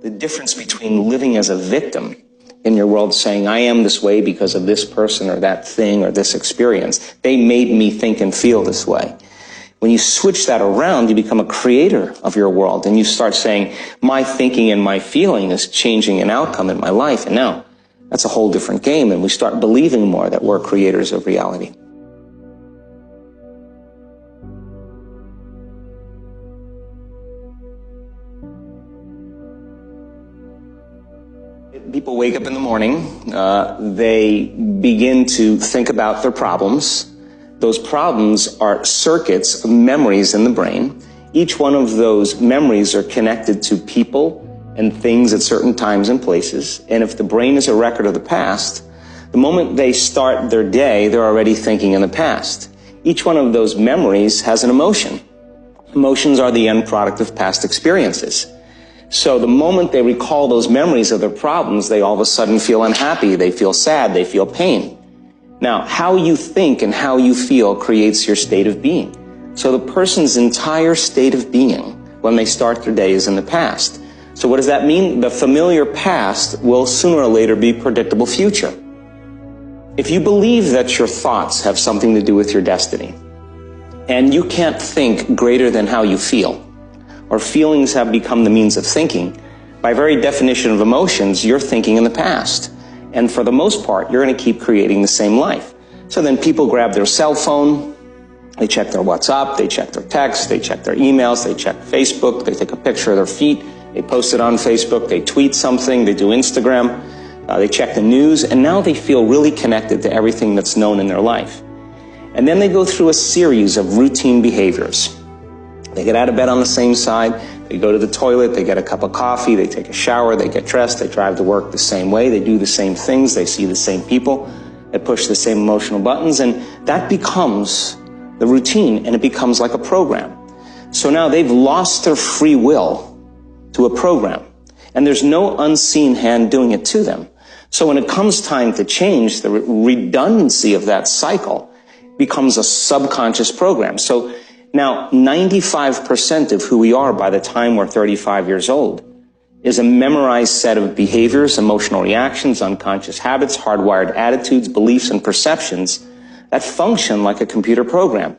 The difference between living as a victim in your world, saying, I am this way because of this person or that thing or this experience. They made me think and feel this way. When you switch that around, you become a creator of your world, and you start saying, my thinking and my feeling is changing an outcome in my life. And now that's a whole different game, and we start believing more that we're creators of reality. People wake up in the morning, they begin to think about their problems. Those problems are circuits of memories in the brain. Each one of those memories are connected to people and things at certain times and places. And if the brain is a record of the past, the moment they start their day, they're already thinking in the past. Each one of those memories has an emotion. Emotions are the end product of past experiences. So the moment they recall those memories of their problems, they all of a sudden feel unhappy, they feel sad, they feel pain. Now, how you think and how you feel creates your state of being. So the person's entire state of being when they start their day is in the past. So what does that mean? The familiar past will sooner or later be predictable future. If you believe that your thoughts have something to do with your destiny, and you can't think greater than how you feel, or feelings have become the means of thinking, by very definition of emotions, you're thinking in the past. And for the most part, you're going to keep creating the same life. So then people grab their cell phone, they check their WhatsApp, they check their text, they check their emails, they check Facebook, they take a picture of their feet, they post it on Facebook, they tweet something, they do Instagram, they check the news, and now they feel really connected to everything that's known in their life. And then they go through a series of routine behaviors. They get out of bed on the same side, they go to the toilet, they get a cup of coffee, they take a shower, they get dressed, they drive to work the same way, they do the same things, they see the same people, they push the same emotional buttons, and that becomes the routine, and it becomes like a program. So now they've lost their free will to a program, and there's no unseen hand doing it to them. So when it comes time to change, the redundancy of that cycle becomes a subconscious program. So now, 95% of who we are by the time we're 35 years old is a memorized set of behaviors, emotional reactions, unconscious habits, hardwired attitudes, beliefs, and perceptions that function like a computer program.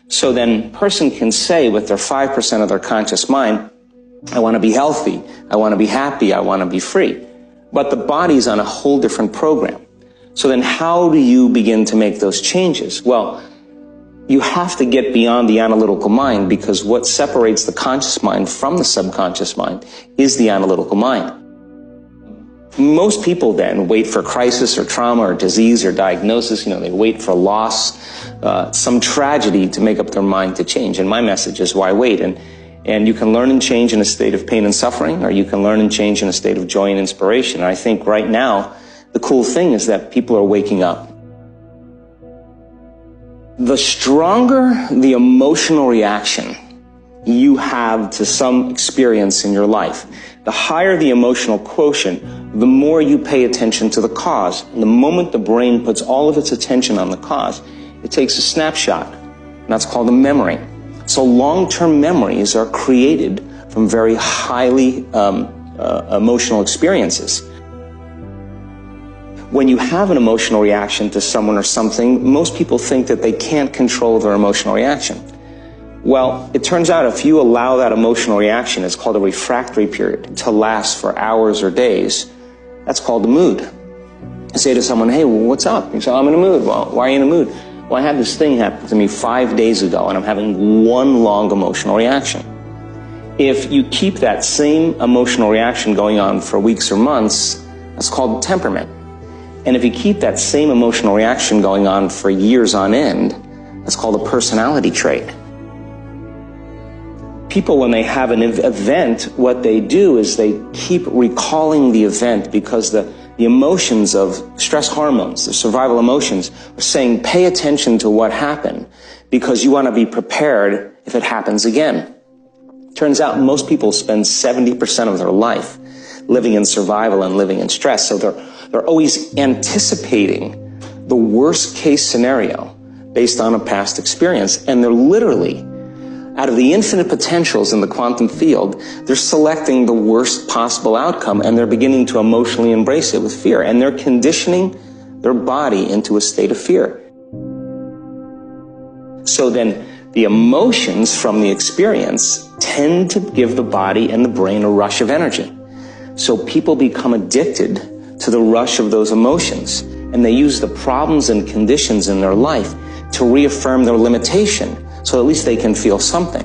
So then a person can say with their 5% of their conscious mind, I want to be healthy, I want to be happy, I want to be free. But the body's on a whole different program. So then how do you begin to make those changes? Well, you have to get beyond the analytical mind, because what separates the conscious mind from the subconscious mind is the analytical mind. Most people then wait for crisis or trauma or disease or diagnosis. They wait for loss, some tragedy to make up their mind to change. And my message is, why wait? And you can learn and change in a state of pain and suffering, or you can learn and change in a state of joy and inspiration. And I think right now, the cool thing is that people are waking up. The stronger the emotional reaction you have to some experience in your life, the higher the emotional quotient, the more you pay attention to the cause. And the moment the brain puts all of its attention on the cause, it takes a snapshot, and that's called a memory. So long-term memories are created from very highly emotional experiences. When you have an emotional reaction to someone or something, most people think that they can't control their emotional reaction. Well, it turns out if you allow that emotional reaction, it's called a refractory period, to last for hours or days, that's called the mood. I say to someone, hey, well, what's up? You say, I'm in a mood. Well, why are you in a mood? Well, I had this thing happen to me 5 days ago, and I'm having one long emotional reaction. If you keep that same emotional reaction going on for weeks or months, that's called temperament. And if you keep that same emotional reaction going on for years on end, that's called a personality trait. People, when they have an event, what they do is they keep recalling the event, because the emotions of stress hormones, the survival emotions, are saying, pay attention to what happened, because you want to be prepared if it happens again. Turns out most people spend 70% of their life living in survival and living in stress. So they're always anticipating the worst case scenario based on a past experience. And they're literally out of the infinite potentials in the quantum field, they're selecting the worst possible outcome, and they're beginning to emotionally embrace it with fear, and they're conditioning their body into a state of fear. So then the emotions from the experience tend to give the body and the brain a rush of energy. So people become addicted to the rush of those emotions, and they use the problems and conditions in their life to reaffirm their limitation, so at least they can feel something.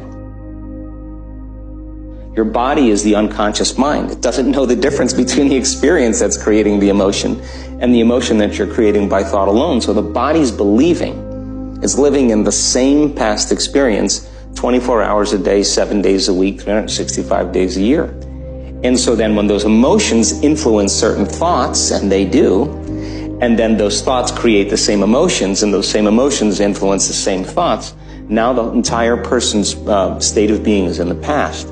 Your body is the unconscious mind. It doesn't know the difference between the experience that's creating the emotion and the emotion that you're creating by thought alone. So the body's believing is living in the same past experience 24 hours a day, 7 days a week, 365 days a year. And so then when those emotions influence certain thoughts, and they do, and then those thoughts create the same emotions, and those same emotions influence the same thoughts, now the entire person's state of being is in the past.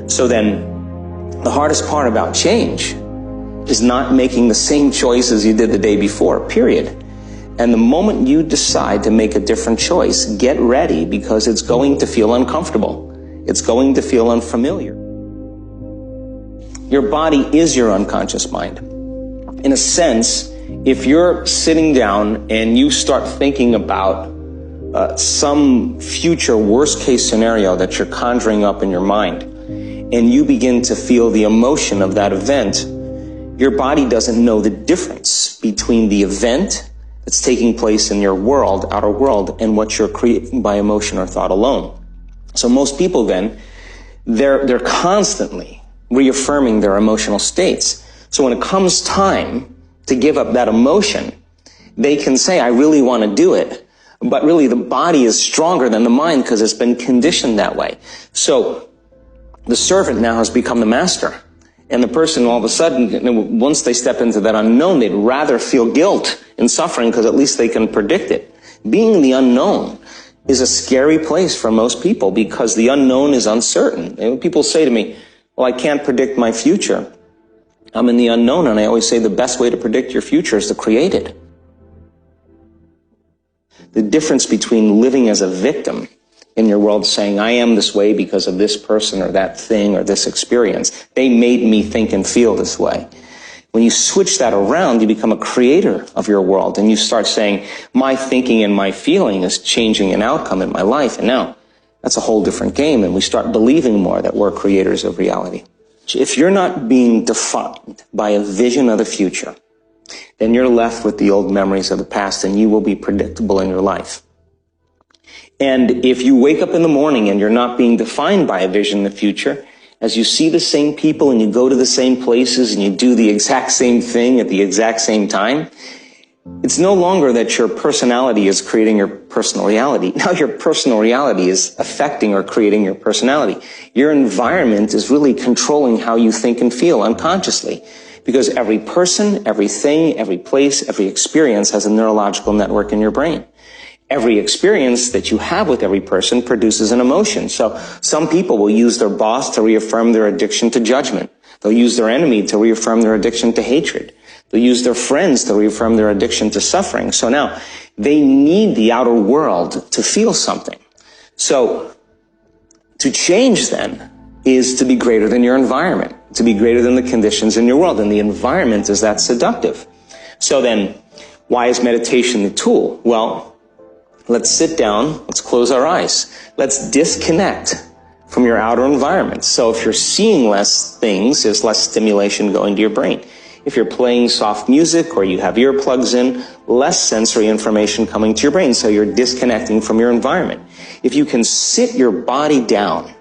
So then the hardest part about change is not making the same choices you did the day before, period. And the moment you decide to make a different choice, get ready, because it's going to feel uncomfortable. It's going to feel unfamiliar. Your body is your unconscious mind. In a sense, if you're sitting down and you start thinking about some future worst-case scenario that you're conjuring up in your mind, and you begin to feel the emotion of that event, your body doesn't know the difference between the event that's taking place in your world, outer world, and what you're creating by emotion or thought alone. So most people then, they're constantly reaffirming their emotional states. So when it comes time to give up that emotion, they can say, I really want to do it. But really the body is stronger than the mind because it's been conditioned that way. So the servant now has become the master. And the person all of a sudden, once they step into that unknown, they'd rather feel guilt and suffering because at least they can predict it. Being the unknown is a scary place for most people because the unknown is uncertain. And people say to me, well, I can't predict my future. I'm in the unknown, and I always say the best way to predict your future is to create it. The difference between living as a victim in your world, saying, I am this way because of this person or that thing or this experience. They made me think and feel this way. When you switch that around, you become a creator of your world, and you start saying, my thinking and my feeling is changing an outcome in my life. And now, that's a whole different game, and we start believing more that we're creators of reality. If you're not being defined by a vision of the future, then you're left with the old memories of the past, and you will be predictable in your life. And if you wake up in the morning and you're not being defined by a vision in the future, as you see the same people and you go to the same places and you do the exact same thing at the exact same time, it's no longer that your personality is creating your personal reality. Now your personal reality is affecting or creating your personality. Your environment is really controlling how you think and feel unconsciously. Because every person, everything, every place, every experience has a neurological network in your brain. Every experience that you have with every person produces an emotion. So some people will use their boss to reaffirm their addiction to judgment. They'll use their enemy to reaffirm their addiction to hatred. They'll use their friends to reaffirm their addiction to suffering. So now they need the outer world to feel something. So to change then is to be greater than your environment, to be greater than the conditions in your world. And the environment is that seductive. So then why is meditation the tool? Well, let's sit down, let's close our eyes. Let's disconnect from your outer environment. So if you're seeing less things, there's less stimulation going to your brain. If you're playing soft music or you have earplugs in, less sensory information coming to your brain, so you're disconnecting from your environment. If you can sit your body down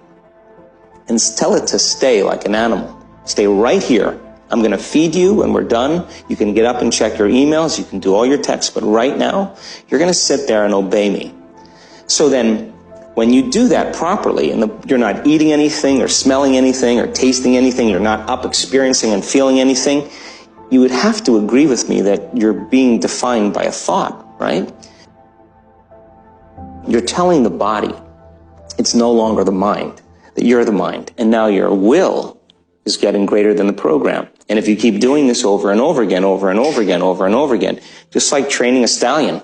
and tell it to stay like an animal, stay right here. I'm going to feed you when we're done. You can get up and check your emails. You can do all your texts. But right now, you're going to sit there and obey me. So then, when you do that properly, and you're not eating anything or smelling anything or tasting anything, you're not up experiencing and feeling anything, you would have to agree with me that you're being defined by a thought, right? You're telling the body it's no longer the mind, that you're the mind. And now your will is getting greater than the program. And if you keep doing this over and over again, over and over again, over and over again, just like training a stallion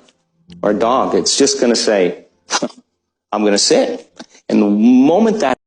or a dog, it's just going to say, I'm going to sit. And the moment that